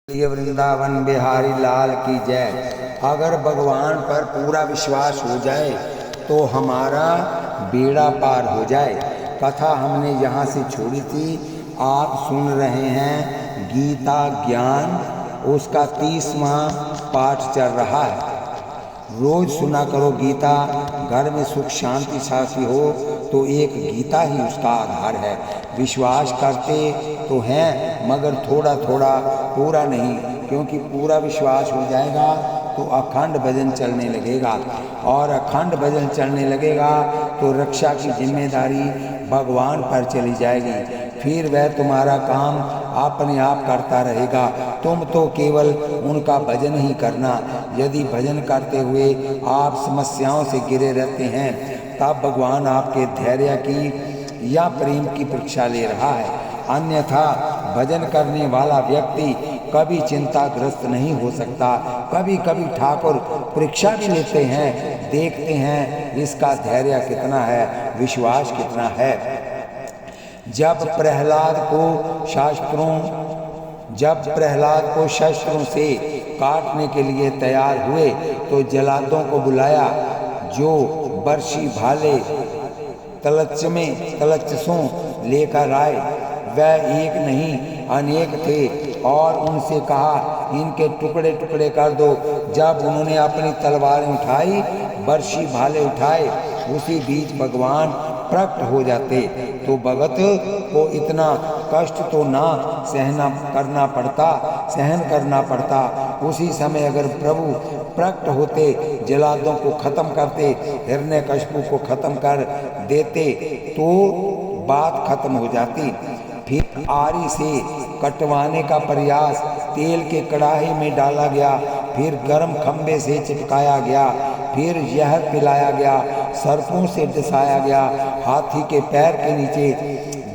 ये वृंदावन बिहारी लाल की जय। अगर भगवान पर पूरा विश्वास हो जाए तो हमारा बेड़ा पार हो जाए। कथा हमने यहाँ से छोड़ी थी, आप सुन रहे हैं गीता ज्ञान, उसका 30वां पाठ चल रहा है। रोज सुना करो गीता, घर में सुख शांति शांति हो तो एक गीता ही उसका आधार है। विश्वास करते तो हैं मगर थोड़ा थोड़ा, पूरा नहीं, क्योंकि पूरा विश्वास हो जाएगा तो अखंड भजन चलने लगेगा, और अखंड भजन चलने लगेगा तो रक्षा की जिम्मेदारी भगवान पर चली जाएगी। फिर वह तुम्हारा काम अपने आप करता रहेगा, तुम तो केवल उनका भजन ही करना। यदि भजन करते हुए आप समस्याओं से घिरे रहते हैं तब भगवान आपके धैर्य की या प्रेम की परीक्षा ले रहा है। अन्यथा भजन करने वाला व्यक्ति कभी चिंताग्रस्त नहीं हो सकता। कभी कभी ठाकुर परीक्षा भी लेते हैं, देखते हैं इसका धैर्य कितना है, विश्वास कितना है। जब प्रहलाद को शस्त्रों से काटने के लिए तैयार हुए तो जल्लादों को बुलाया, जो बर्शी भाले तलच्छों लेकर आए। वह एक नहीं अनेक थे और उनसे कहा इनके टुकड़े टुकड़े कर दो। जब उन्होंने अपनी तलवारें उठाई, बर्शी भाले उठाए, उसी बीच भगवान प्रकट हो जाते तो भगत को इतना कष्ट तो ना सहन करना पड़ता। उसी समय अगर प्रभु प्रकट होते, जल्लादों को खत्म करते, हिरण्यकशिपु को खत्म कर देते तो बात खत्म हो जाती। फिर आरी से कटवाने का प्रयास, तेल के कड़ाही में डाला गया, फिर गर्म खंबे से चिपकाया गया, फिर जहर पिलाया गया, सर्पों से डसाया गया, हाथी के पैर के नीचे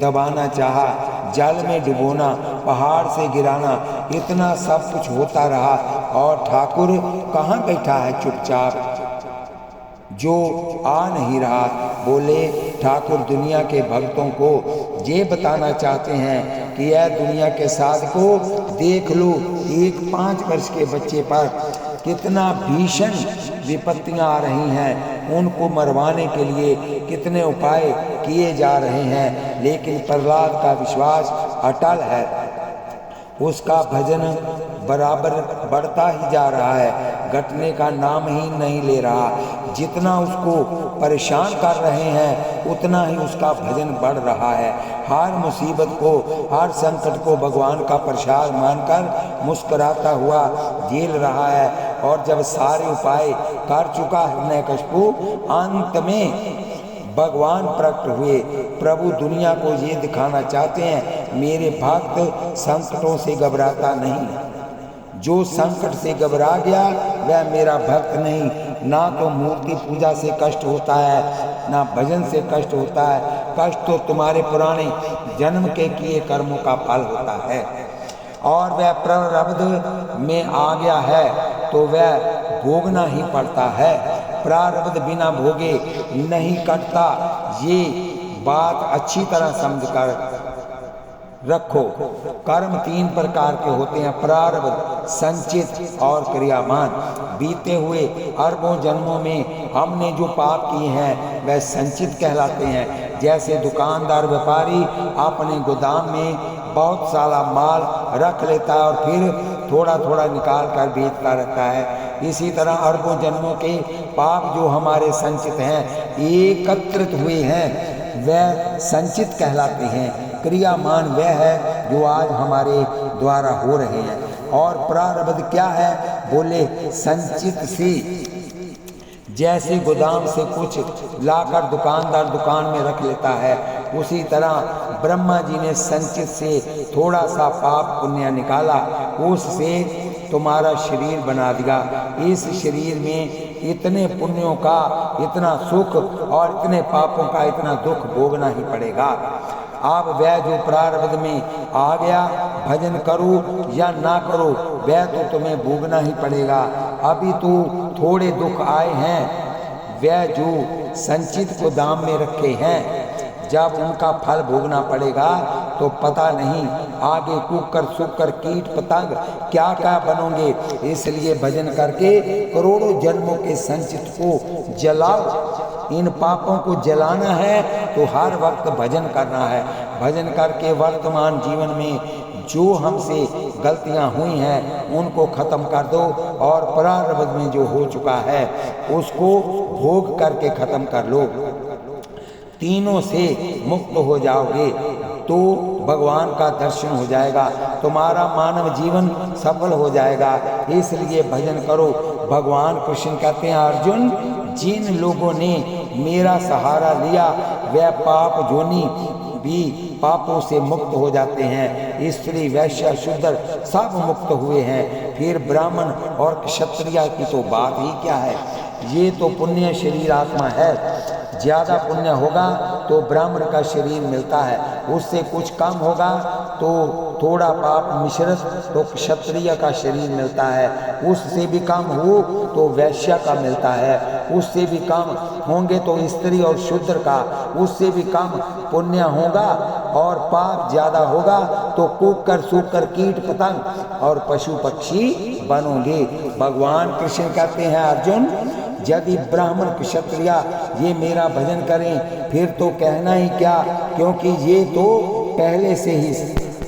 दबाना चाहा, जल में डुबोना, पहाड़ से गिराना, इतना सब कुछ होता रहा और ठाकुर कहाँ बैठा है चुपचाप, जो आ नहीं रहा। बोले ठाकुर दुनिया के भक्तों को ये बताना चाहते हैं कि यह दुनिया के साध को देख लो, एक 5 वर्ष के बच्चे पर कितना भीषण विपत्तियां आ रही हैं, उनको मरवाने के लिए कितने उपाय किए जा रहे हैं, लेकिन प्रहलाद का विश्वास अटल है। उसका भजन बराबर बढ़ता ही जा रहा है, घटने का नाम ही नहीं ले रहा। जितना उसको परेशान कर रहे हैं उतना ही उसका भजन बढ़ रहा है। हर मुसीबत को, हर संकट को भगवान का प्रसाद मानकर मुस्कुराता हुआ झेल रहा है। और जब सारे उपाय कर चुका हिरण्यकशिपु, अंत में भगवान प्रकट हुए। प्रभु दुनिया को ये दिखाना चाहते हैं मेरे भक्त संकटों से घबराता नहीं। जो संकट से घबरा गया वह मेरा भक्त नहीं। ना तो मूर्ति पूजा से कष्ट होता है, ना भजन से कष्ट होता है। कष्ट तो तुम्हारे पुराने जन्म के किए कर्मों का फल होता है, और वह प्रारब्ध में आ गया है तो वह भोगना ही पड़ता है। प्रारब्ध बिना भोगे नहीं कटता, ये बात अच्छी तरह समझ कर रखो। कर्म 3 प्रकार के होते हैं, प्रारब्ध, संचित और क्रियामान। बीते हुए अरबों जन्मों में हमने जो पाप किए हैं वह संचित कहलाते हैं। जैसे दुकानदार व्यापारी अपने गोदाम में बहुत सारा माल रख लेता है और फिर थोड़ा थोड़ा निकाल कर बेचता रहता है, इसी तरह अरबों जन्मों के पाप जो हमारे संचित हैं, एकत्रित हुए हैं, वह संचित कहलाते हैं। क्रियामान वह है जो आज हमारे द्वारा हो रहे हैं। और प्रारब्ध क्या है? बोले संचित से, जैसे गोदाम से कुछ लाकर दुकानदार दुकान में रख लेता है, उसी तरह ब्रह्मा जी ने संचित से थोड़ा सा पाप पुण्य निकाला, उससे तुम्हारा शरीर बना दिया। इस शरीर में इतने पुण्यों का इतना सुख और इतने पापों का इतना दुख भोगना ही पड़ेगा। अब वह जो प्रारब्ध में आ गया, भजन करो या ना करो, वह तो तुम्हें भोगना ही पड़ेगा। अभी तो थोड़े दुख आए हैं, वह जो संचित को दाम में रखे हैं, जब उनका फल भोगना पड़ेगा तो पता नहीं आगे कुकर सुकर कीट पतंग क्या क्या बनोगे। इसलिए भजन करके करोड़ों जन्मों के संचित को जलाओ। इन पापों को जलाना है तो हर वक्त भजन करना है। भजन करके वर्तमान जीवन में जो हमसे गलतियां हुई हैं उनको खत्म कर दो, और प्रारब्ध में जो हो चुका है उसको भोग करके खत्म कर लो। तीनों से मुक्त हो जाओगे तो भगवान का दर्शन हो जाएगा, तुम्हारा मानव जीवन सफल हो जाएगा। इसलिए भजन करो। भगवान कृष्ण कहते हैं, अर्जुन जिन लोगों ने मेरा सहारा लिया वह पाप जोनी भी पापों से मुक्त हो जाते हैं। स्त्री वैश्य शूद्र सब मुक्त हुए हैं। फिर ब्राह्मण और क्षत्रिय की तो बात ही क्या है। ये तो पुण्य शरीर आत्मा है। ज़्यादा पुण्य होगा तो ब्राह्मण का शरीर मिलता है, उससे कुछ कम होगा तो थोड़ा पाप मिश्रित तो क्षत्रिय का शरीर मिलता है, उससे भी कम हो तो वैश्य का मिलता है, उससे भी कम होंगे तो स्त्री और शूद्र का, उससे भी कम पुण्य होगा। और पाप ज़्यादा होगा तो कुकर सूकर कीट पतंग और पशु पक्षी बनोगे। भगवान कृष्ण कहते हैं, अर्जुन यदि ब्राह्मण क्षत्रिय ये मेरा भजन करें फिर तो कहना ही क्या, क्योंकि ये तो पहले से ही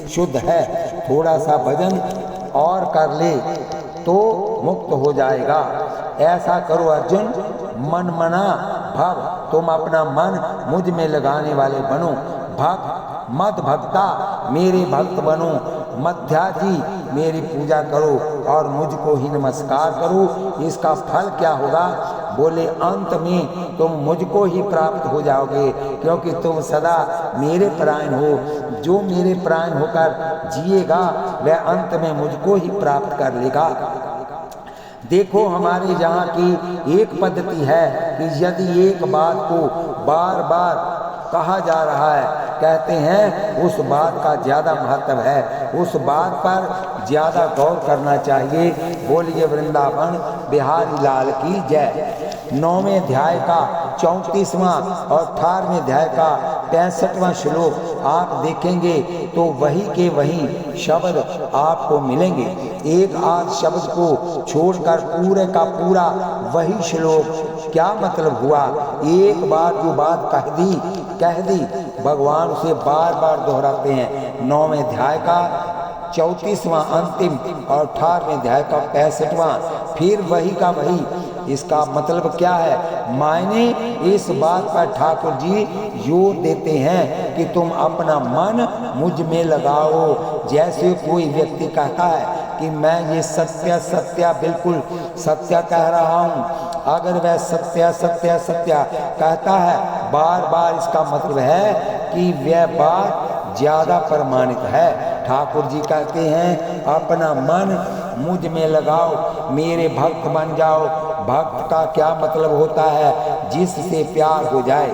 शुद्ध है। थोड़ा सा भजन और कर ले तो मुक्त हो जाएगा। ऐसा करो अर्जुन, मन मना भव, तुम अपना मन मुझ में लगाने वाले बनो। भक्त मत भक्ता, मेरे भक्त बनो। मध्याजी मेरी पूजा करो और मुझको ही नमस्कार करो। इसका फल क्या होगा? बोले अंत में तुम मुझको ही प्राप्त हो जाओगे, क्योंकि तुम सदा मेरे परायण हो। जो मेरे परायण होकर जिएगा वह अंत में मुझको ही प्राप्त कर लेगा। देखो हमारे यहाँ की एक पद्धति है कि यदि एक बात को बार बार कहा जा रहा है, कहते हैं उस बात का ज़्यादा महत्व है, उस बात पर ज़्यादा गौर करना चाहिए। बोलिए वृंदावन बिहारी लाल की जय। 9वें अध्याय का 34वां और 18वें अध्याय का 65वां श्लोक आप देखेंगे तो वही के वही शब्द आपको मिलेंगे। एक आध शब्द को छोड़कर पूरे का पूरा वही श्लोक। क्या मतलब हुआ? एक बार जो बात कह दी भगवान उसे बार बार दोहराते हैं। 9वें अध्याय का 34वां अंतिम और 18वें अध्याय का 65वां फिर वही का वही। इसका मतलब क्या है? मायने इस बात पर ठाकुर जी जोर देते हैं कि तुम अपना मन मुझ में लगाओ। जैसे कोई व्यक्ति कहता है कि मैं ये सत्य सत्य बिल्कुल सत्य कह रहा हूँ, अगर वह सत्य सत्य सत्य कहता है बार बार, इसका मतलब है कि वह बात ज़्यादा प्रमाणित है। ठाकुर जी कहते हैं अपना मन मुझ में लगाओ, मेरे भक्त बन जाओ। भक्त का क्या मतलब होता है? जिससे प्यार हो जाए,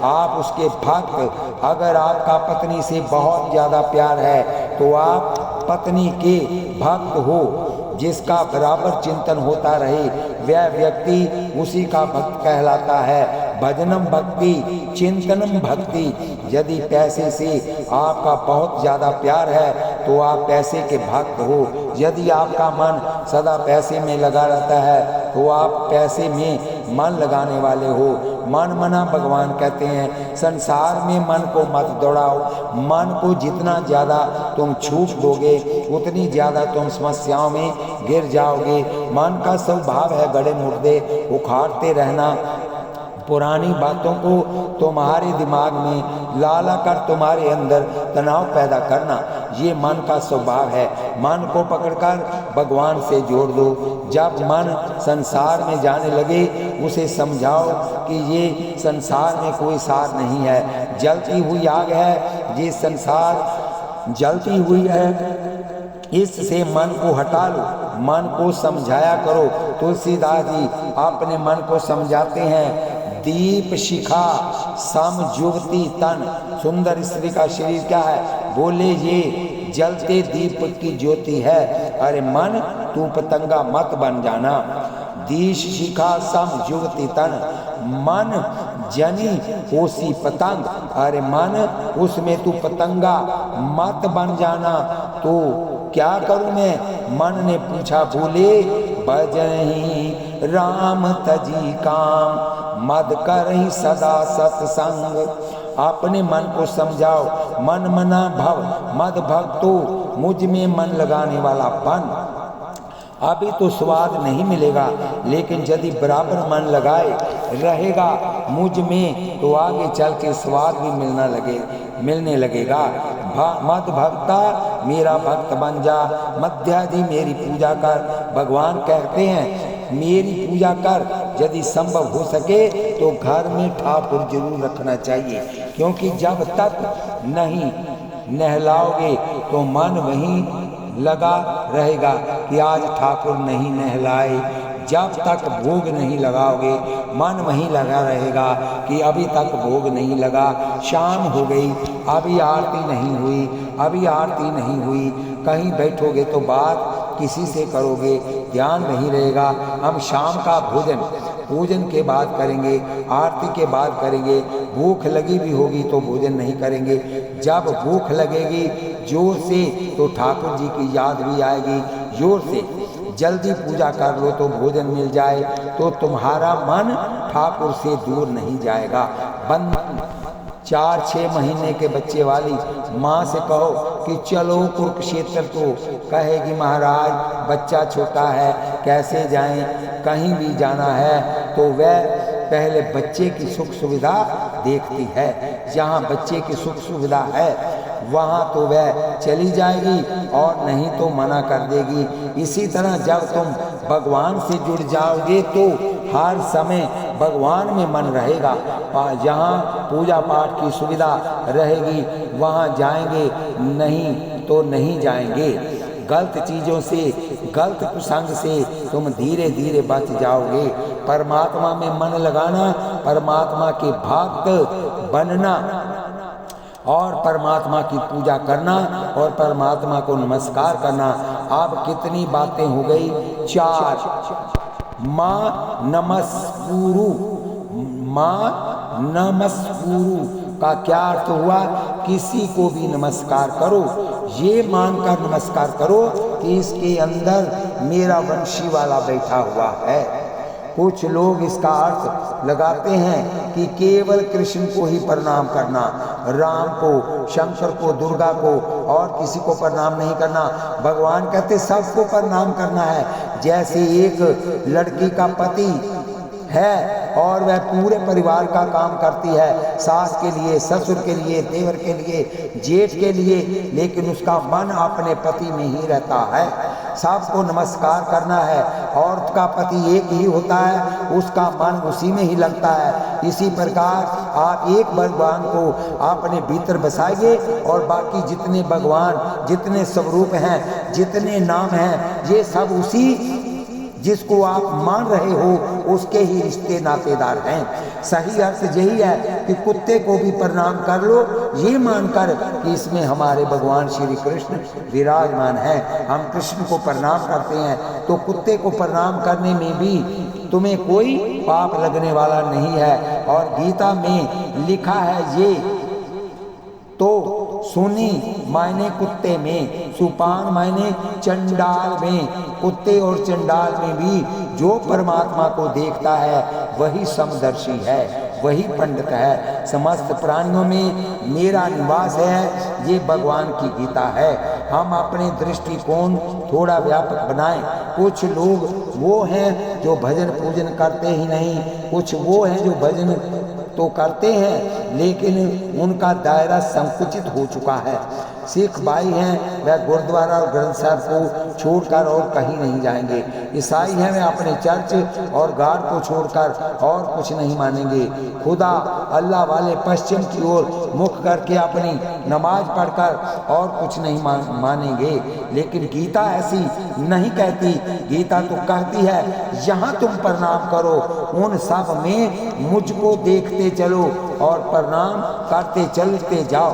आप उसके भक्त। अगर आपका पत्नी से बहुत ज़्यादा प्यार है तो आप पत्नी के भक्त हो। जिसका बराबर चिंतन होता रहे वह व्यक्ति उसी का भक्त कहलाता है। भजनम भक्ति चिंतनम भक्ति। यदि पैसे से आपका बहुत ज़्यादा प्यार है तो आप पैसे के भक्त हो। यदि आपका मन सदा पैसे में लगा रहता है तो आप पैसे में मन लगाने वाले हो। मन मना भगवान कहते हैं संसार में मन को मत दौड़ाओ। मन को जितना ज़्यादा तुम छूट दोगे उतनी ज़्यादा तुम समस्याओं में गिर जाओगे। मन का स्वभाव है गड़े मुर्दे उखाड़ते रहना, पुरानी बातों को तुम्हारे दिमाग में लाला कर तुम्हारे अंदर तनाव पैदा करना, ये मन का स्वभाव है। मन को पकड़कर भगवान से जोड़ दो। जब मन संसार में जाने लगे उसे समझाओ कि ये संसार में कोई सार नहीं है, जलती हुई आग है, ये संसार जलती हुई है, इससे मन को हटा लो। मन को समझाया करो। तुलसीदास जी अपने मन को समझाते हैं, दीप शिखा सम युवती तन। सुंदर स्त्री का शरीर क्या है? बोले ये जलते दीप की ज्योति है। अरे मन तू पतंगा मत बन जाना। दीप शिखा सम युवती तन। मन जनी होसी पतंग, अरे मन उसमें तू पतंगा मत बन जाना। तो क्या करूं मैं? मन ने पूछा, बोले भजहि राम तजी काम, मद करहि सदा सत्संग। अपने मन को समझाओ, मन मना भव मद भक्तो, मुझ में मन लगाने वाला बन। अभी तो स्वाद नहीं मिलेगा, लेकिन यदि बराबर मन लगाए रहेगा मुझ में तो आगे चल के स्वाद भी मिलने लगेगा। मद भक्ता मेरा भक्त बन जा, मध्यादि मेरी पूजा कर। भगवान कहते हैं मेरी पूजा कर। यदि संभव हो सके तो घर में ठाकुर जरूर रखना चाहिए, क्योंकि जब तक नहीं नहलाओगे तो मन वहीं लगा रहेगा कि आज ठाकुर नहीं नहलाए। जब तक भोग नहीं लगाओगे मन वहीं लगा रहेगा कि अभी तक भोग नहीं लगा, शाम हो गई अभी आरती नहीं हुई, अभी आरती नहीं हुई। कहीं बैठोगे तो बात किसी से करोगे, ध्यान नहीं रहेगा। हम शाम का भोजन के बाद करेंगे, आरती के बाद करेंगे। भूख लगी भी होगी तो भोजन नहीं करेंगे। जब भूख लगेगी जोर से तो ठाकुर जी की याद भी आएगी जोर से। जल्दी पूजा कर लो तो भोजन मिल जाए तो तुम्हारा मन ठाकुर से दूर नहीं जाएगा। 4-6 महीने के बच्चे वाली माँ से कहो कि चलो कुरुक्षेत्र, तो कहेगी महाराज बच्चा छोटा है कैसे जाएं, कहीं भी जाना है तो वह पहले बच्चे की सुख सुविधा देखती है। जहाँ बच्चे की सुख सुविधा है वहाँ तो वह चली जाएगी और नहीं तो मना कर देगी। इसी तरह जब तुम भगवान से जुड़ जाओगे तो हर समय भगवान में मन रहेगा। जहाँ पूजा पाठ की सुविधा रहेगी वहाँ जाएंगे, नहीं तो नहीं जाएंगे। गलत चीज़ों से, गलत कुसंग से तुम धीरे धीरे बच जाओगे। परमात्मा में मन लगाना, परमात्मा के भक्त बनना और परमात्मा की पूजा करना और परमात्मा को नमस्कार करना। अब कितनी बातें हो गई? 4। माँ नमस्कुरु, माँ नमस्कुरु का क्या अर्थ हुआ? किसी को भी नमस्कार करो, ये मानकर नमस्कार करो कि इसके अंदर मेरा वंशी वाला बैठा हुआ है। कुछ लोग इसका अर्थ लगाते हैं कि केवल कृष्ण को ही प्रणाम करना, राम को, शंकर को, दुर्गा को और किसी को प्रणाम नहीं करना। भगवान कहते सबको प्रणाम करना है। जैसे एक लड़की का पति है और वह पूरे परिवार का काम करती है, सास के लिए, ससुर के लिए, देवर के लिए, जेठ के लिए, लेकिन उसका मन अपने पति में ही रहता है। सबको नमस्कार करना है। औरत का पति एक ही होता है, उसका मन उसी में ही लगता है। इसी प्रकार आप एक भगवान को अपने भीतर बसाइए और बाकी जितने भगवान, जितने स्वरूप हैं, जितने नाम हैं, ये सब उसी जिसको आप मान रहे हो उसके ही रिश्ते नातेदार हैं। सही अर्थ यही है कि कुत्ते को भी प्रणाम कर लो, ये मानकर कि इसमें हमारे भगवान श्री कृष्ण विराजमान हैं। हम कृष्ण को प्रणाम करते हैं तो कुत्ते को प्रणाम करने में भी तुम्हें कोई पाप लगने वाला नहीं है। और गीता में लिखा है ये तो सुनी मायने कुत्ते में, सुपान मायने चंडाल में। कुत्ते और चंडाल में भी जो परमात्मा को देखता है वही समदर्शी है, वही पंडित है। समस्त प्राणियों में मेरा निवास है, ये भगवान की गीता है। हम अपने दृष्टिकोण थोड़ा व्यापक बनाएं। कुछ लोग वो हैं जो भजन पूजन करते ही नहीं, कुछ वो हैं जो भजन तो करते हैं लेकिन उनका दायरा संकुचित हो चुका है। सिख भाई हैं वह गुरुद्वारा और ग्रंथ साहब को छोड़कर और कहीं नहीं जाएंगे। ईसाई हैं वे अपने चर्च और गार्ड को छोड़कर और कुछ नहीं मानेंगे। खुदा अल्लाह वाले पश्चिम की ओर मुख करके अपनी नमाज पढ़कर और कुछ नहीं मानेंगे। लेकिन गीता ऐसी नहीं कहती। गीता तो कहती है यहाँ तुम प्रणाम करो, उन सब में मुझको देखते चलो और प्रणाम करते चलते जाओ,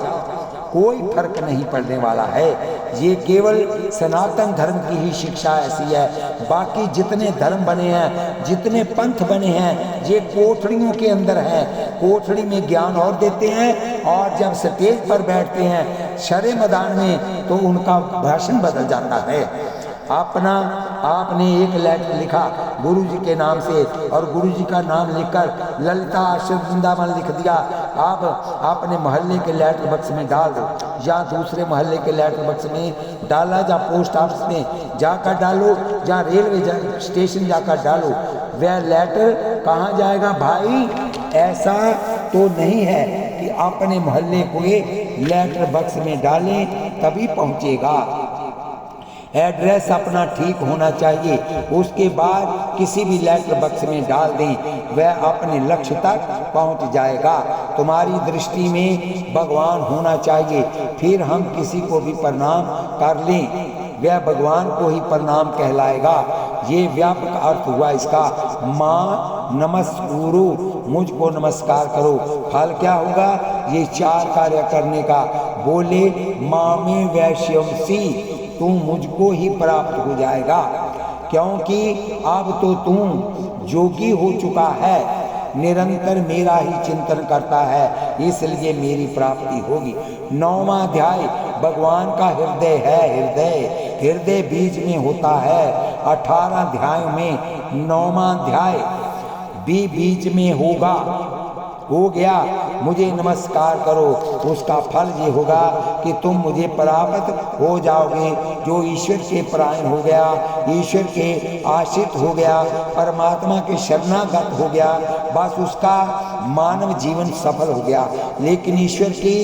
कोई फर्क नहीं पड़ने वाला है। ये केवल सनातन धर्म की ही शिक्षा ऐसी है। बाकी जितने धर्म बने हैं, जितने पंथ बने हैं, ये कोठड़ियों के अंदर हैं। कोठड़ी में ज्ञान और देते हैं, और जब स्टेज पर बैठते हैं शरे मैदान में, तो उनका भाषण बदल जाता है। आपने एक लेटर लिखा गुरु जी के नाम से, और गुरु जी का नाम लिखकर ललिता आश्रम वृंदावन लिख दिया। आप अपने मोहल्ले के लेटर बक्स में डाल दो, या दूसरे मोहल्ले के लेटर बक्स में डाला, या पोस्ट ऑफिस में जाकर डालो, या रेलवे स्टेशन जाकर डालो। वह लेटर कहाँ जाएगा भाई? ऐसा तो नहीं है कि अपने मोहल्ले को लेटर बक्स में डालें तभी पहुँचेगा। एड्रेस अपना ठीक होना चाहिए, उसके बाद किसी भी लेटर बक्स में डाल दें, वह अपने लक्ष्य तक पहुंच जाएगा। तुम्हारी दृष्टि में भगवान होना चाहिए, फिर हम किसी को भी प्रणाम कर लें, वह भगवान को ही प्रणाम कहलाएगा। ये व्यापक अर्थ हुआ इसका। माँ नमस्कुरु, मुझको नमस्कार करो। फल क्या होगा? ये 4 कार्य करने का। बोले मामे वैश्यंसी, तू मुझको ही प्राप्त हो जाएगा, क्योंकि अब तो तू जोगी हो चुका है, निरंतर मेरा ही चिंतन करता है, इसलिए मेरी प्राप्ति होगी। 9वां अध्याय भगवान का हृदय है। हृदय बीज में होता है। 18 अध्याय में 9वां अध्याय भी बीज में होगा। हो गया, मुझे नमस्कार करो, उसका फल ये होगा कि तुम मुझे प्राप्त हो जाओगे। जो ईश्वर के परायण हो गया, ईश्वर के आश्रित हो गया, परमात्मा के शरणागत हो गया, बस उसका मानव जीवन सफल हो गया। लेकिन ईश्वर की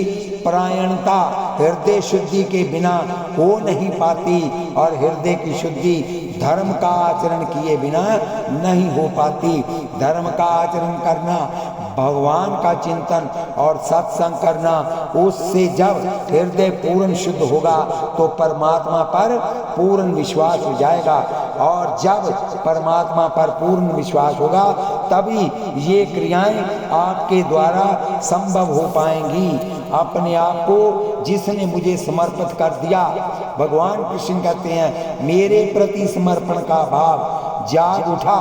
परायणता हृदय शुद्धि के बिना हो नहीं पाती, और हृदय की शुद्धि धर्म का आचरण किए बिना नहीं हो पाती। धर्म का आचरण करना, भगवान का चिंतन और सत्संग करना, उससे जब हृदय पूर्ण शुद्ध होगा तो परमात्मा पर पूर्ण विश्वास हो जाएगा, और जब परमात्मा पर पूर्ण विश्वास होगा तभी ये क्रियाएं आपके द्वारा संभव हो पाएंगी। अपने आप को जिसने मुझे समर्पित कर दिया, भगवान कृष्ण कहते हैं मेरे प्रति समर्पण का भाव जाग उठा,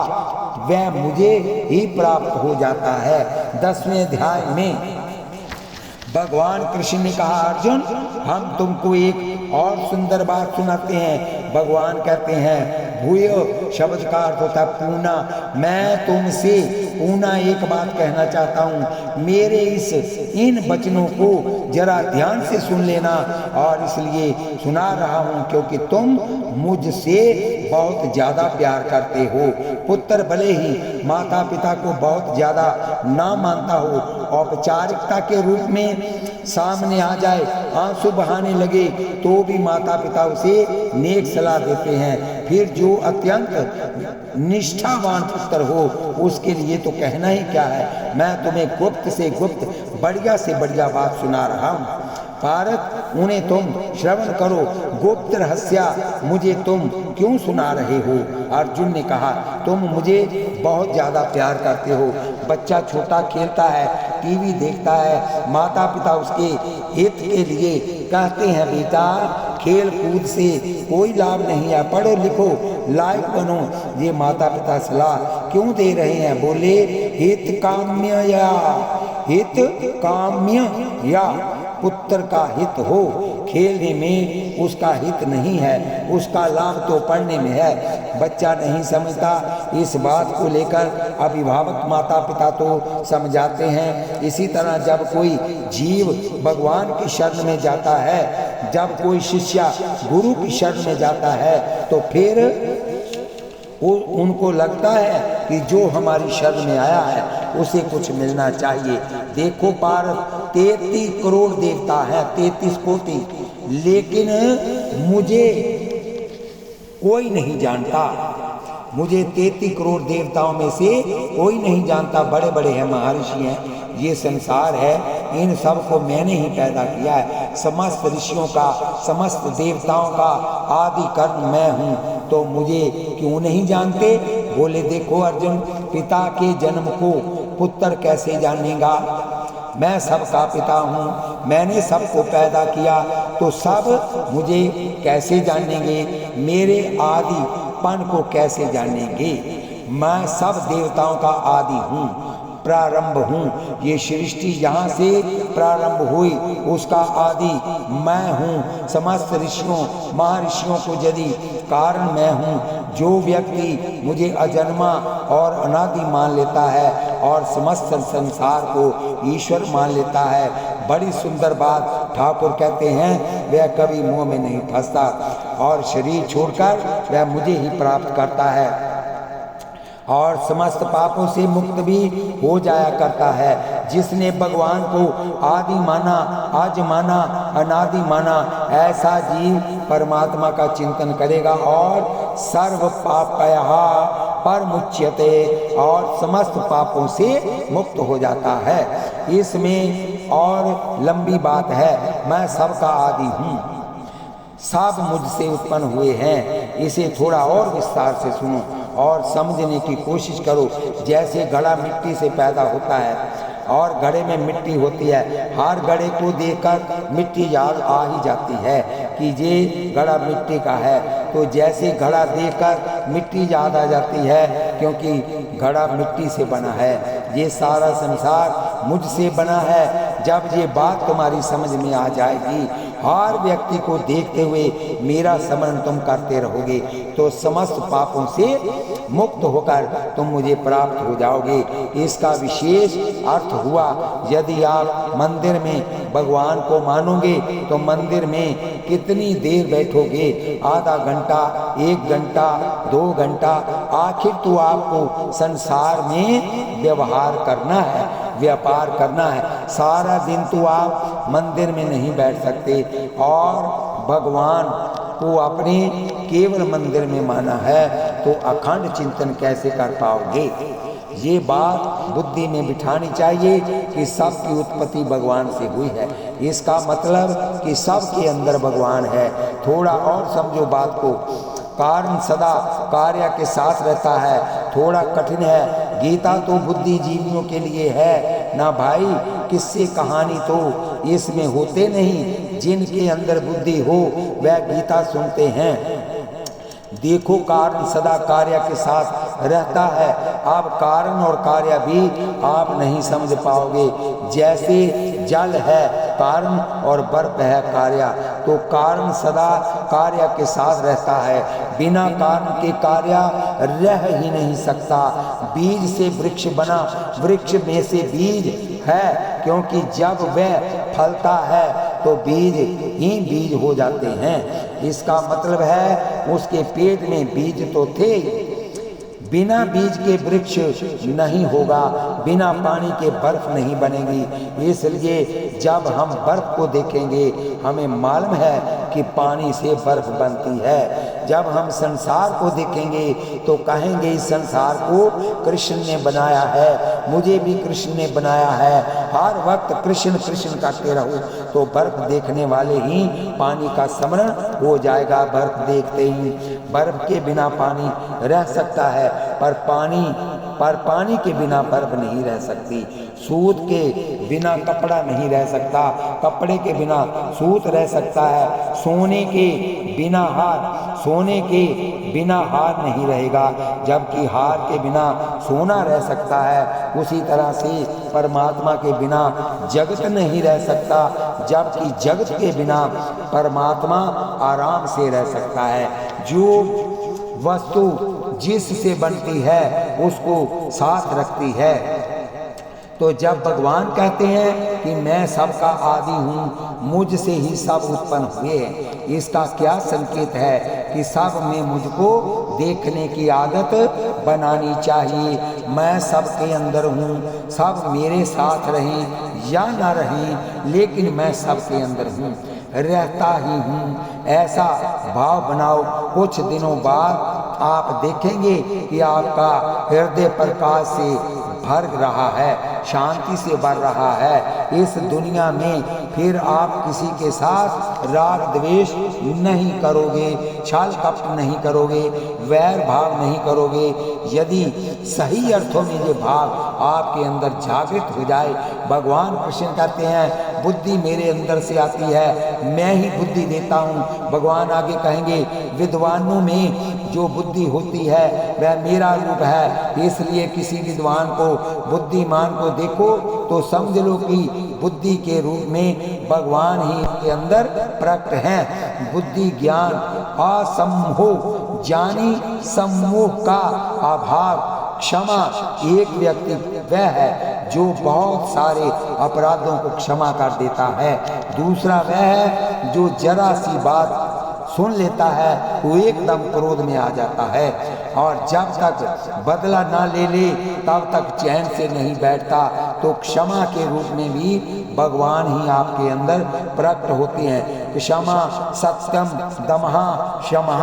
वह मुझे ही प्राप्त हो जाता है। 10वें अध्याय में भगवान कृष्ण ने कहा, अर्जुन हम तुमको एक और सुंदर बात सुनाते हैं। भगवान कहते हैं, भूयो शब्द का अर्थ होता है पूना। मैं तुमसे पूना एक बात कहना चाहता हूँ, मेरे इन वचनों को जरा ध्यान से सुन लेना, और इसलिए सुना रहा हूँ क्योंकि तुम मुझसे बहुत ज़्यादा प्यार करते हो। पुत्र भले ही माता पिता को बहुत ज़्यादा ना मानता हो, औपचारिकता के रूप में सामने आ जाए, आंसू बहाने लगे, तो भी माता पिता उसे नेक सलाह देते हैं। फिर जो अत्यंत निष्ठावान पुत्र हो, उसके लिए तो कहना ही क्या है। मैं तुम्हें गुप्त से गुप्त, बढ़िया से बढ़िया बात सुना रहा हूँ। पारत उन्हें तुम श्रवण करो, गुप्त रहस्या मुझे तुम क्यों सुना रहे हो? अर्जुन ने कहा, तुम मुझे बहुत ज़्यादा प्यार करते हो। बच्चा छोटा खेलता है, टीवी देखता है, माता पिता उसके हित के लिए कहते हैं बेटा खेल कूद से कोई लाभ नहीं है, पढ़ो लिखो लायक बनो। ये माता पिता सलाह क्यों दे रहे हैं? बोले हित काम्य या पुत्र का हित हो, खेलने में उसका हित नहीं है, उसका लाभ तो पढ़ने में है। बच्चा नहीं समझता, इस बात को लेकर अभिभावक माता पिता तो समझाते हैं। इसी तरह जब कोई जीव भगवान की शरण में जाता है, जब कोई शिष्य गुरु की शरण में जाता है, तो फिर उनको लगता है कि जो हमारी शरण में आया है उसे कुछ मिलना चाहिए। देखो पार 33 करोड़ देवता है, 33 कोटि, लेकिन मुझे कोई नहीं जानता। मुझे 33 करोड़ देवताओं में से कोई नहीं जानता। बड़े बड़े हैं, महर्षि हैं, ये संसार है, इन सब को मैंने ही पैदा किया है। समस्त ऋषियों का, समस्त देवताओं का आदि कर्म मैं हूँ, तो मुझे क्यों नहीं जानते? बोले देखो अर्जुन, पिता के जन्म को पुत्र कैसे जानेगा? मैं सबका पिता हूँ, मैंने सबको पैदा किया, तो सब मुझे कैसे जानेंगे, मेरे आदिपन को कैसे जानेंगे। मैं सब देवताओं का आदि हूँ, प्रारंभ हूँ। ये सृष्टि जहाँ से प्रारंभ हुई उसका आदि मैं हूँ। समस्त ऋषियों महर्षियों को यदि कारण मैं हूँ। जो व्यक्ति मुझे अजन्मा और अनादि मान लेता है और समस्त संसार को ईश्वर मान लेता है, बड़ी सुंदर बात ठाकुर कहते हैं, वह कभी मोह में नहीं फंसता और शरीर छोड़कर वह मुझे ही प्राप्त करता है और समस्त पापों से मुक्त भी हो जाया करता है। जिसने भगवान को आदि माना, आज माना, अनादि माना, ऐसा जीव परमात्मा का चिंतन करेगा और सर्व पापयः परमुच्यते, और समस्त पापों से मुक्त हो जाता है। इसमें और लंबी बात है। मैं सबका आदि हूँ, सब मुझसे उत्पन्न हुए हैं। इसे थोड़ा और विस्तार से सुनो और समझने की कोशिश करो। जैसे घड़ा मिट्टी से पैदा होता है और घड़े में मिट्टी होती है, हर घड़े को देखकर मिट्टी याद आ ही जाती है कि ये घड़ा मिट्टी का है। तो जैसे घड़ा देखकर मिट्टी याद आ जाती है, क्योंकि घड़ा मिट्टी से बना है। ये सारा संसार मुझसे बना है। जब ये बात तुम्हारी समझ में आ जाएगी, हर व्यक्ति को देखते हुए मेरा स्मरण तुम करते रहोगे, तो समस्त पापों से मुक्त होकर तुम मुझे प्राप्त हो जाओगे। इसका विशेष अर्थ हुआ, यदि आप मंदिर में भगवान को मानोगे तो मंदिर में कितनी देर बैठोगे, आधा घंटा, 1 घंटा, 2 घंटा, आखिर तो आपको संसार में व्यवहार करना है, व्यापार करना है। सारा दिन तो आप मंदिर में नहीं बैठ सकते और भगवान को अपने केवल मंदिर में माना है, तो अखंड चिंतन कैसे कर पाओगे। ये बात बुद्धि में बिठानी चाहिए कि सबकी उत्पत्ति भगवान से हुई है। इसका मतलब कि सबके अंदर भगवान है। थोड़ा और समझो बात को। कारण सदा कार्य के साथ रहता है, थोड़ा कठिन है। गीता तो बुद्धिजीवियों के लिए है ना भाई, किस्से कहानी तो इसमें होते नहीं। जिनके अंदर बुद्धि हो वह गीता सुनते हैं। देखो, कारण सदा कार्य के साथ रहता है। अब कारण और कार्य भी आप नहीं समझ पाओगे। जैसे जल है कारण और बर्फ है कार्य, तो कारण सदा कार्य के साथ रहता है। बिना कारण के कार्य रह ही नहीं सकता। बीज से वृक्ष बना, वृक्ष में से बीज है, क्योंकि जब वह फलता है तो बीज ही बीज हो जाते हैं। इसका मतलब है उसके पेट में बीज तो थे। बिना बीज के वृक्ष नहीं होगा, बिना पानी के बर्फ नहीं बनेगी। इसलिए जब हम बर्फ को देखेंगे हमें मालूम है कि पानी से बर्फ बनती है। जब हम संसार को देखेंगे तो कहेंगे इस संसार को कृष्ण ने बनाया है, मुझे भी कृष्ण ने बनाया है। हर वक्त कृष्ण कृष्ण करते रहो तो बर्फ देखने वाले ही पानी का स्मरण हो जाएगा। बर्फ देखते ही बर्फ के बिना पानी रह सकता है, पर पानी के बिना बर्फ नहीं रह सकती। सूत के बिना कपड़ा नहीं रह सकता, कपड़े के बिना सूत रह सकता है। सोने के बिना हार नहीं रहेगा, जबकि हार के बिना सोना रह सकता है। उसी तरह से परमात्मा के बिना जगत नहीं रह सकता, जबकि जगत के बिना परमात्मा आराम से रह सकता है। जो वस्तु जिससे बनती है उसको साथ रखती है। तो जब भगवान कहते हैं कि मैं सबका आदि हूँ, मुझसे ही सब उत्पन्न हुए हैं, इसका क्या संकेत है कि सब में मुझको देखने की आदत बनानी चाहिए। मैं सबके अंदर हूँ, सब मेरे साथ रहें या ना रहें, लेकिन मैं सबके अंदर हूँ, रहता ही हूँ। ऐसा भाव बनाओ। कुछ दिनों बाद आप देखेंगे कि आपका हृदय प्रकाश से भर रहा है, शांति से भर रहा है। इस दुनिया में फिर आप किसी के साथ राग द्वेष नहीं करोगे, छल कपट नहीं करोगे, वैर भाव नहीं करोगे। यदि सही अर्थों में ये भाव आपके अंदर जागृत हो जाए, भगवान कृष्ण कहते हैं बुद्धि मेरे अंदर से आती है, मैं ही बुद्धि देता हूँ। भगवान आगे कहेंगे विद्वानों में जो बुद्धि होती है वह मेरा रूप है, इसलिए किसी विद्वान को बुद्धिमान को देखो तो समझ लो कि बुद्धि के रूप में भगवान ही के अंदर प्रकट हैं। बुद्धि ज्ञान असम्मोह जानी सम्मोह का अभाव। क्षमा एक व्यक्ति वह है जो बहुत सारे अपराधों को क्षमा कर देता है। दूसरा वह है जो जरा सी बात सुन लेता है वो एकदम क्रोध में आ जाता है, और जब तक बदला ना ले ले तब तक चैन से नहीं बैठता। तो क्षमा के रूप में भी भगवान ही आपके अंदर प्रकट होते हैं। क्षमा सत्यम दमहा क्षमा,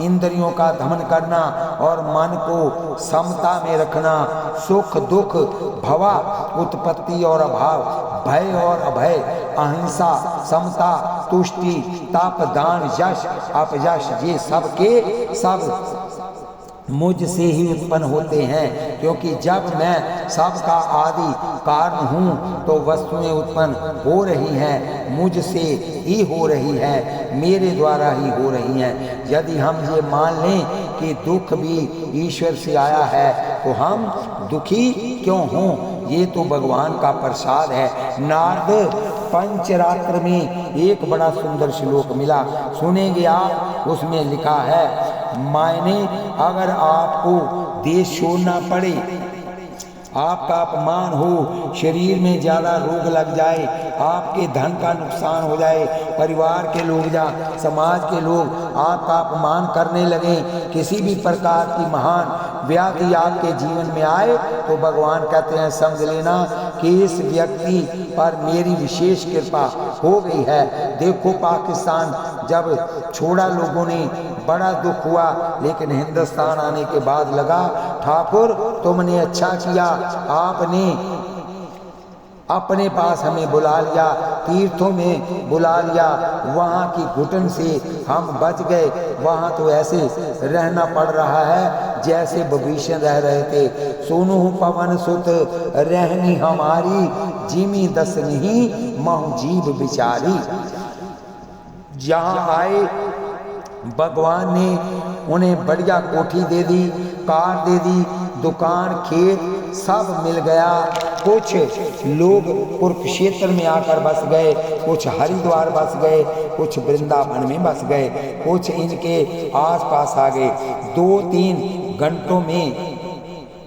इंद्रियों का दमन करना और मन को समता में रखना, सुख दुख भवा उत्पत्ति और अभाव, भय और अभय, अहिंसा समता तुष्टि तप दान यश अपयश, ये सब के सब मुझसे ही उत्पन्न होते हैं। क्योंकि जब मैं सबका आदि कारण हूँ तो वस्तुएं उत्पन्न हो रही हैं, मुझसे ही हो रही है, मेरे द्वारा ही हो रही हैं। यदि हम ये मान लें कि दुख भी ईश्वर से आया है तो हम दुखी क्यों हों? ये तो भगवान का प्रसाद है। नारद पंचरात्र में एक बड़ा सुंदर श्लोक मिला, सुनेंगे आप। उसमें लिखा है मायने अगर आपको देश छोड़ना पड़े, आपका अपमान हो, शरीर में ज़्यादा रोग लग जाए, आपके धन का नुकसान हो जाए, परिवार के लोग या समाज के लोग आपका अपमान करने लगे, किसी भी प्रकार की महान व्याधि आपके जीवन में आए, तो भगवान कहते हैं समझ लेना कि इस व्यक्ति पर मेरी विशेष कृपा हो गई है। देखो पाकिस्तान जब छोड़ा लोगों ने बड़ा दुख हुआ, लेकिन हिंदुस्तान आने के बाद लगा ठाकुर तुमने अच्छा किया, आपने अपने पास हमें बुला लिया, तीर्थों में बुला लिया, वहाँ की घुटन से हम बच गए। वहाँ तो ऐसे रहना पड़ रहा है जैसे विभीषण रह रहे थे। सुनो पवन सुत रहनी हमारी, जिमी दस नहीं महु जीव बिचारी। यहाँ आए भगवान ने उन्हें बढ़िया कोठी दे दी, कार दे दी, दुकान खेत सब मिल गया। कुछ लोग कुरुक्षेत्र में आकर बस गए, कुछ हरिद्वार बस गए, कुछ वृंदावन में बस गए, कुछ इनके आसपास आ गए। 2-3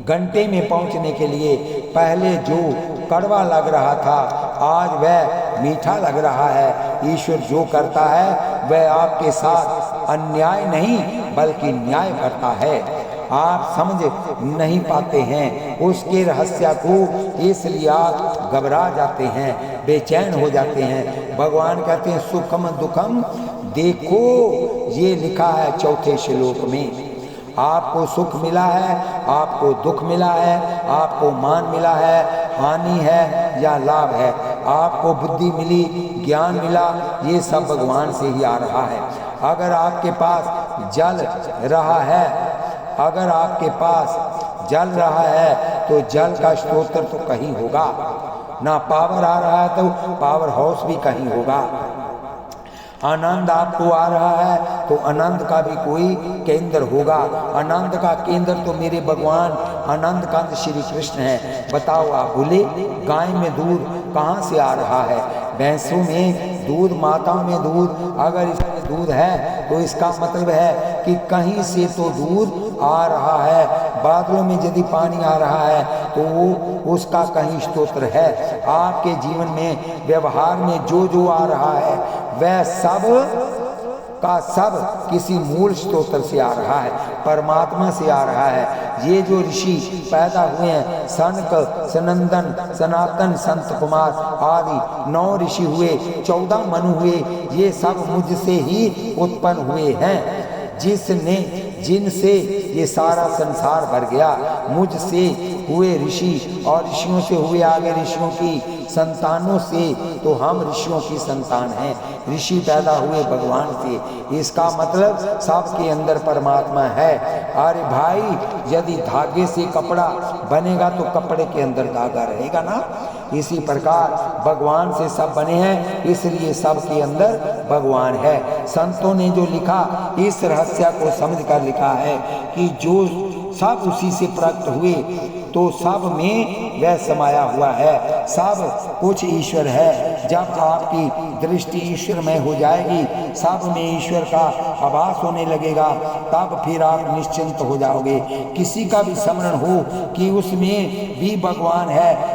घंटे में पहुंचने के लिए पहले जो कड़वा लग रहा था आज वह मीठा लग रहा है। ईश्वर जो करता है वह आपके साथ अन्याय नहीं बल्कि न्याय करता है। आप समझ नहीं पाते हैं उसके रहस्य को, इसलिए आप घबरा जाते हैं, बेचैन हो जाते हैं। भगवान कहते हैं सुखम दुखम देखो, ये लिखा है 4 श्लोक में। आपको सुख मिला है, आपको दुख मिला है, आपको मान मिला है, हानि है या लाभ है, आपको बुद्धि मिली, ज्ञान मिला, ये सब भगवान से ही आ रहा है। अगर आपके पास जल रहा है, अगर आपके पास जल रहा है तो जल का स्रोत तो कहीं होगा ना, पावर आ रहा है तो पावर हाउस भी कहीं होगा। आनंद आपको आ रहा है तो आनंद का भी कोई केंद्र होगा। आनंद का केंद्र तो मेरे भगवान आनंद कांत श्री कृष्ण है। बताओ आप बोले गाय में दूध कहाँ से आ रहा है? भैंसों में दूध, माताओं में दूध। अगर इसमें दूध है तो इसका मतलब है कि कहीं से तो दूध आ रहा है। बादलों में यदि पानी आ रहा है तो वो उसका कहीं स्तोत्र है। आपके जीवन में व्यवहार में जो जो आ रहा है वह सब का सब किसी मूल स्रोत से आ रहा है, परमात्मा से आ रहा है। ये जो ऋषि पैदा हुए हैं, सनक, सनंदन, सनातन, संत कुमार आदि 9 ऋषि हुए, 14 मनु हुए, ये सब मुझसे ही उत्पन्न हुए हैं। जिसने जिनसे ये सारा संसार भर गया। मुझसे हुए ऋषि और ऋषियों से हुए आगे ऋषियों की संतानों से, तो हम ऋषियों की संतान हैं। ऋषि पैदा हुए भगवान से, इसका मतलब सबके अंदर परमात्मा है। अरे भाई, यदि धागे से कपड़ा बनेगा तो कपड़े के अंदर धागा रहेगा ना। इसी प्रकार भगवान से सब बने हैं, इसलिए सबके अंदर भगवान है। संतों ने जो लिखा, इस रहस्य को समझकर लिखा है कि जो सब उसी से प्रकट हुए, तो सब में वह समाया हुआ है। सब कुछ ईश्वर है। जब आपकी दृष्टि ईश्वर में हो जाएगी, सब में ईश्वर का आभास होने लगेगा, तब फिर आप निश्चिंत हो जाओगे। किसी का भी स्मरण हो कि उसमें भी भगवान है,